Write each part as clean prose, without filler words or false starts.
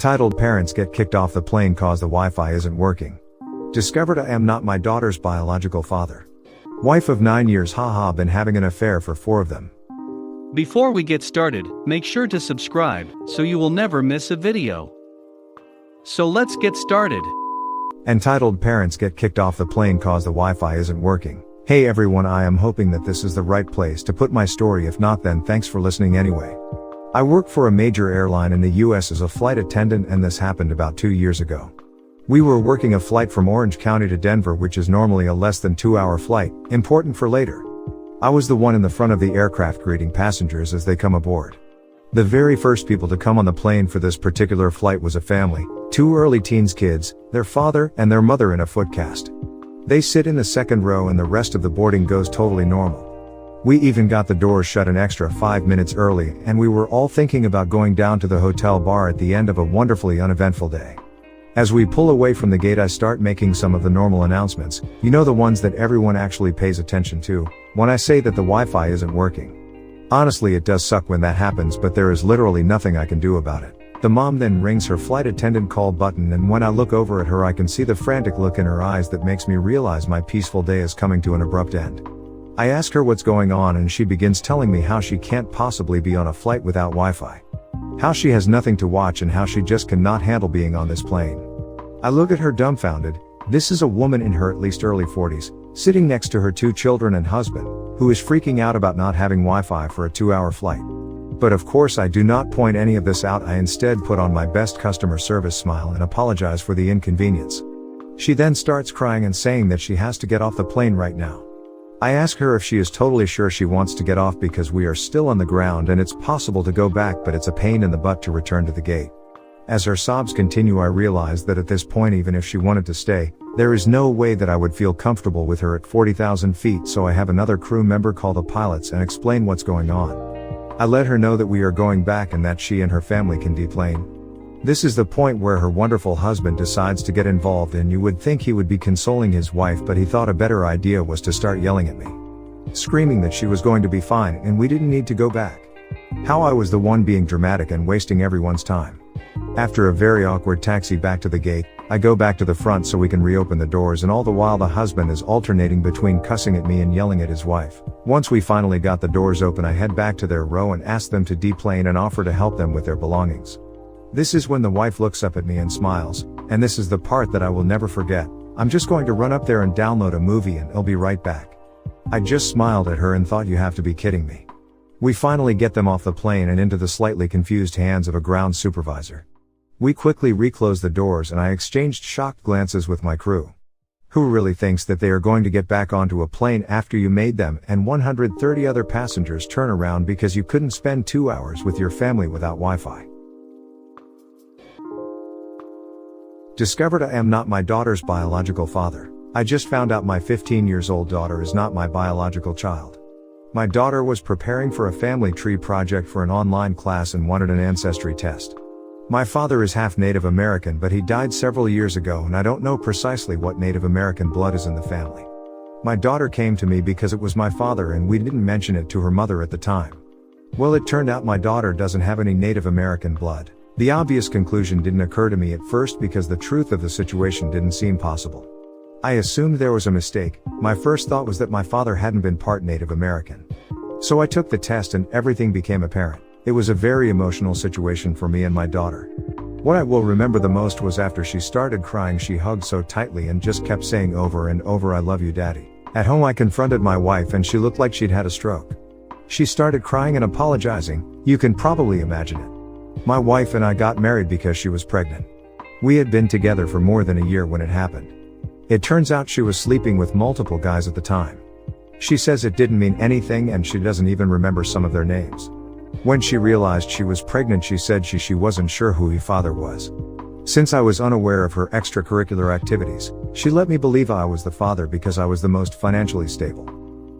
Titled Parents Get Kicked Off the Plane Cause the Wi-Fi Isn't Working. Discovered I am not my daughter's biological father. Wife of 9 years, haha, been having an affair for 4 of them. Before we get started, make sure to subscribe so you will never miss a video. So let's get started. Entitled Parents Get Kicked Off the Plane Cause the Wi-Fi Isn't Working. Hey everyone, I am hoping that this is the right place to put my story. If not, then thanks for listening anyway. I work for a major airline in the US as a flight attendant, and this happened about 2 years ago. We were working a flight from Orange County to Denver, which is normally a less than 2-hour flight, important for later. I was the one in the front of the aircraft greeting passengers as they come aboard. The very first people to come on the plane for this particular flight was a family, 2 early teens kids, their father and their mother in a foot cast. They sit in the second row and the rest of the boarding goes totally normal. We even got the doors shut an extra 5 minutes early, and we were all thinking about going down to the hotel bar at the end of a wonderfully uneventful day. As we pull away from the gate, I start making some of the normal announcements, you know, the ones that everyone actually pays attention to, when I say that the Wi-Fi isn't working. Honestly, it does suck when that happens, but there is literally nothing I can do about it. The mom then rings her flight attendant call button, and when I look over at her, I can see the frantic look in her eyes that makes me realize my peaceful day is coming to an abrupt end. I ask her what's going on, and she begins telling me how she can't possibly be on a flight without Wi-Fi. How she has nothing to watch and how she just cannot handle being on this plane. I look at her dumbfounded. This is a woman in her at least early 40s, sitting next to her 2 children and husband, who is freaking out about not having Wi-Fi for a 2-hour flight. But of course I do not point any of this out. I instead put on my best customer service smile and apologize for the inconvenience. She then starts crying and saying that she has to get off the plane right now. I ask her if she is totally sure she wants to get off because we are still on the ground and it's possible to go back, but it's a pain in the butt to return to the gate. As her sobs continue, I realize that at this point, even if she wanted to stay, there is no way that I would feel comfortable with her at 40,000 feet, so I have another crew member call the pilots and explain what's going on. I let her know that we are going back and that she and her family can deplane. This is the point where her wonderful husband decides to get involved, and you would think he would be consoling his wife, but he thought a better idea was to start yelling at me. Screaming that she was going to be fine and we didn't need to go back. How I was the one being dramatic and wasting everyone's time. After a very awkward taxi back to the gate, I go back to the front so we can reopen the doors, and all the while the husband is alternating between cussing at me and yelling at his wife. Once we finally got the doors open, I head back to their row and ask them to deplane and offer to help them with their belongings. This is when the wife looks up at me and smiles, and this is the part that I will never forget. I'm just going to run up there and download a movie and I'll be right back. I just smiled at her and thought, you have to be kidding me. We finally get them off the plane and into the slightly confused hands of a ground supervisor. We quickly reclose the doors and I exchanged shocked glances with my crew. Who really thinks that they are going to get back onto a plane after you made them and 130 other passengers turn around because you couldn't spend 2 hours with your family without Wi-Fi? Discovered I am not my daughter's biological father. I just found out my 15-year-old daughter is not my biological child. My daughter was preparing for a family tree project for an online class and wanted an ancestry test. My father is half Native American, but he died several years ago and I don't know precisely what Native American blood is in the family. My daughter came to me because it was my father and we didn't mention it to her mother at the time. Well, it turned out my daughter doesn't have any Native American blood. The obvious conclusion didn't occur to me at first because the truth of the situation didn't seem possible. I assumed there was a mistake. My first thought was that my father hadn't been part Native American. So I took the test and everything became apparent. It was a very emotional situation for me and my daughter. What I will remember the most was after she started crying, she hugged so tightly and just kept saying over and over, "I love you, Daddy." At home I confronted my wife and she looked like she'd had a stroke. She started crying and apologizing. You can probably imagine it. My wife and I got married because she was pregnant. We had been together for more than a year when it happened. It turns out she was sleeping with multiple guys at the time. She says it didn't mean anything and she doesn't even remember some of their names. When she realized she was pregnant, she said she wasn't sure who her father was. Since I was unaware of her extracurricular activities, she let me believe I was the father because I was the most financially stable.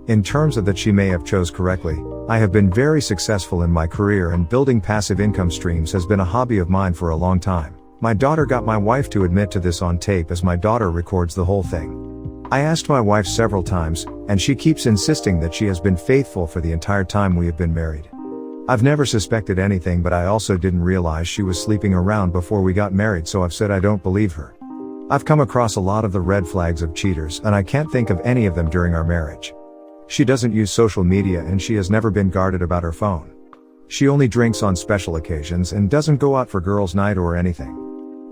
In terms of that, she may have chose correctly. I have been very successful in my career and building passive income streams has been a hobby of mine for a long time. My daughter got my wife to admit to this on tape as my daughter records the whole thing. I asked my wife several times, and she keeps insisting that she has been faithful for the entire time we have been married. I've never suspected anything, but I also didn't realize she was sleeping around before we got married, so I've said I don't believe her. I've come across a lot of the red flags of cheaters, and I can't think of any of them during our marriage. She doesn't use social media and she has never been guarded about her phone. She only drinks on special occasions and doesn't go out for girls' night or anything.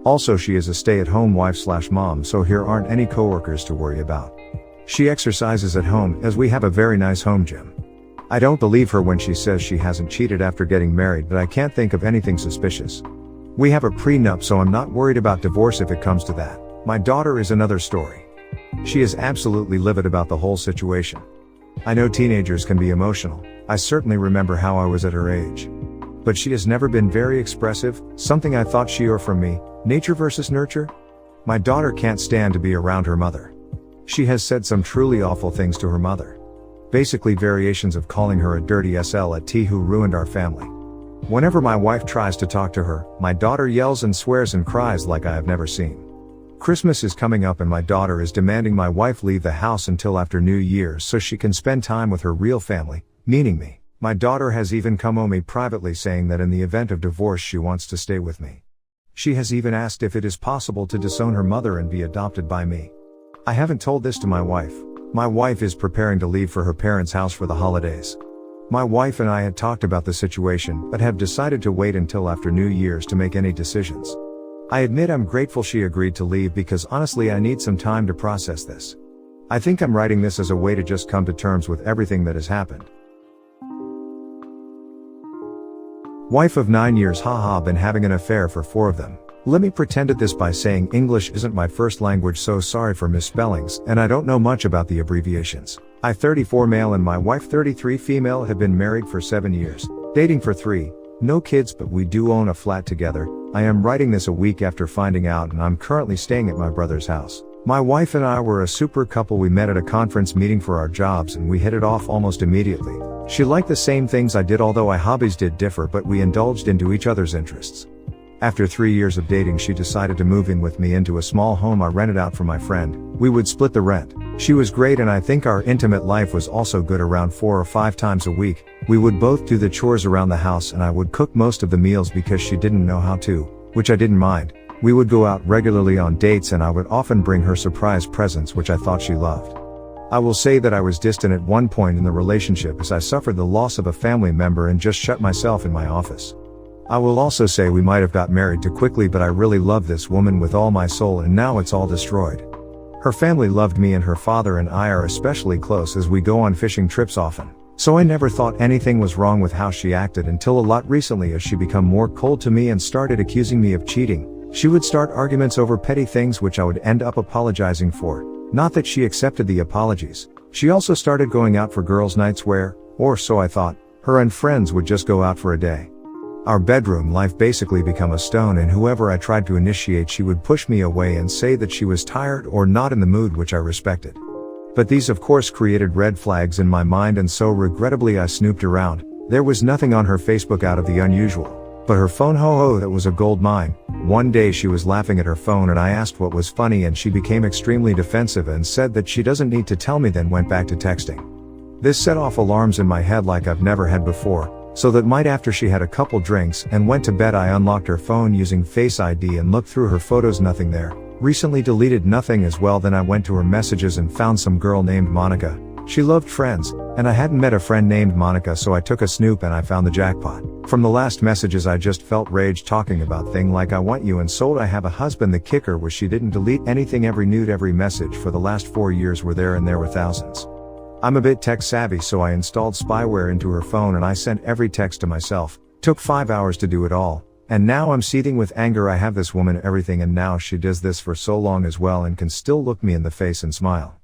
Also, she is a stay-at-home wife/mom, so here aren't any coworkers to worry about. She exercises at home, as we have a very nice home gym. I don't believe her when she says she hasn't cheated after getting married, but I can't think of anything suspicious. We have a prenup, so I'm not worried about divorce if it comes to that. My daughter is another story. She is absolutely livid about the whole situation. I know teenagers can be emotional. I certainly remember how I was at her age. But she has never been very expressive, something I thought she or from me. Nature versus nurture? My daughter can't stand to be around her mother. She has said some truly awful things to her mother. Basically variations of calling her a dirty slut who ruined our family. Whenever my wife tries to talk to her, my daughter yells and swears and cries like I have never seen. Christmas is coming up and my daughter is demanding my wife leave the house until after New Year's so she can spend time with her real family, meaning me. My daughter has even come on me privately saying that in the event of divorce she wants to stay with me. She has even asked if it is possible to disown her mother and be adopted by me. I haven't told this to my wife. My wife is preparing to leave for her parents' house for the holidays. My wife and I had talked about the situation, but have decided to wait until after New Year's to make any decisions. I admit I'm grateful she agreed to leave because honestly I need some time to process this. I think I'm writing this as a way to just come to terms with everything that has happened. Wife of 9 years, haha, been having an affair for 4 of them. Let me pretend at this by saying English isn't my first language, so sorry for misspellings, and I don't know much about the abbreviations. I 34 male and my wife 33 female have been married for 7 years, dating for 3, no kids, but we do own a flat together. I am writing this a week after finding out and I'm currently staying at my brother's house. My wife and I were a super couple. We met at a conference meeting for our jobs and we hit it off almost immediately. She liked the same things I did, although our hobbies did differ, but we indulged into each other's interests. After 3 years of dating, she decided to move in with me into a small home I rented out for my friend. We would split the rent. She was great and I think our intimate life was also good. Around 4 or 5 times a week, we would both do the chores around the house and I would cook most of the meals because she didn't know how to, which I didn't mind. We would go out regularly on dates and I would often bring her surprise presents, which I thought she loved. I will say that I was distant at one point in the relationship as I suffered the loss of a family member and just shut myself in my office. I will also say we might have got married too quickly, but I really love this woman with all my soul and now it's all destroyed. Her family loved me and her father and I are especially close as we go on fishing trips often. So I never thought anything was wrong with how she acted until a lot recently as she became more cold to me and started accusing me of cheating. She would start arguments over petty things which I would end up apologizing for. Not that she accepted the apologies. She also started going out for girls' nights where, or so I thought, her and friends would just go out for a day. Our bedroom life basically became a stone, and whoever I tried to initiate she would push me away and say that she was tired or not in the mood, which I respected. But these of course created red flags in my mind, and so regrettably I snooped around. There was nothing on her Facebook out of the unusual. But her phone, that was a gold mine. One day she was laughing at her phone and I asked what was funny and she became extremely defensive and said that she doesn't need to tell me, then went back to texting. This set off alarms in my head like I've never had before. So that night after she had a couple drinks and went to bed, I unlocked her phone using Face ID and looked through her photos, nothing there. Recently deleted nothing as well. Then I went to her messages and found some girl named Monica. She loved Friends, and I hadn't met a friend named Monica, so I took a snoop and I found the jackpot. From the last messages I just felt rage talking about thing like I want you and sold I have a husband. The kicker was she didn't delete anything. Every nude, every message for the last 4 years were there, and there were thousands. I'm a bit tech savvy, so I installed spyware into her phone and I sent every text to myself. Took 5 hours to do it all. And now I'm seething with anger. I have this woman everything, and now she does this for so long as well and can still look me in the face and smile.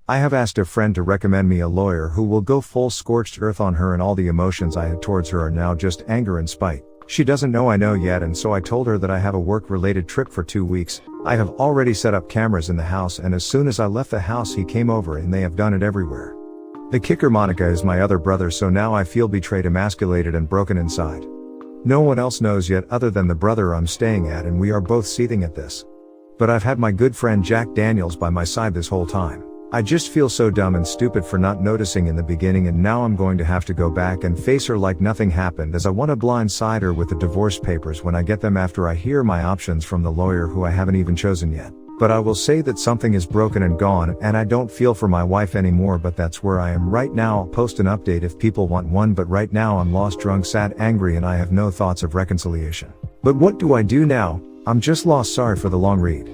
I have asked a friend to recommend me a lawyer who will go full scorched earth on her, and all the emotions I had towards her are now just anger and spite. She doesn't know I know yet, and so I told her that I have a work-related trip for 2 weeks. I have already set up cameras in the house, and as soon as I left the house he came over, and they have done it everywhere. The kicker, Monica is my other brother, so now I feel betrayed, emasculated and broken inside. No one else knows yet other than the brother I'm staying at, and we are both seething at this. But I've had my good friend Jack Daniels by my side this whole time. I just feel so dumb and stupid for not noticing in the beginning, and now I'm going to have to go back and face her like nothing happened, as I want to blindside her with the divorce papers when I get them after I hear my options from the lawyer who I haven't even chosen yet. But I will say that something is broken and gone, and I don't feel for my wife anymore, but that's where I am right now. I'll post an update if people want one, but right now I'm lost, drunk, sad, angry, and I have no thoughts of reconciliation. But what do I do now? I'm just lost. Sorry for the long read.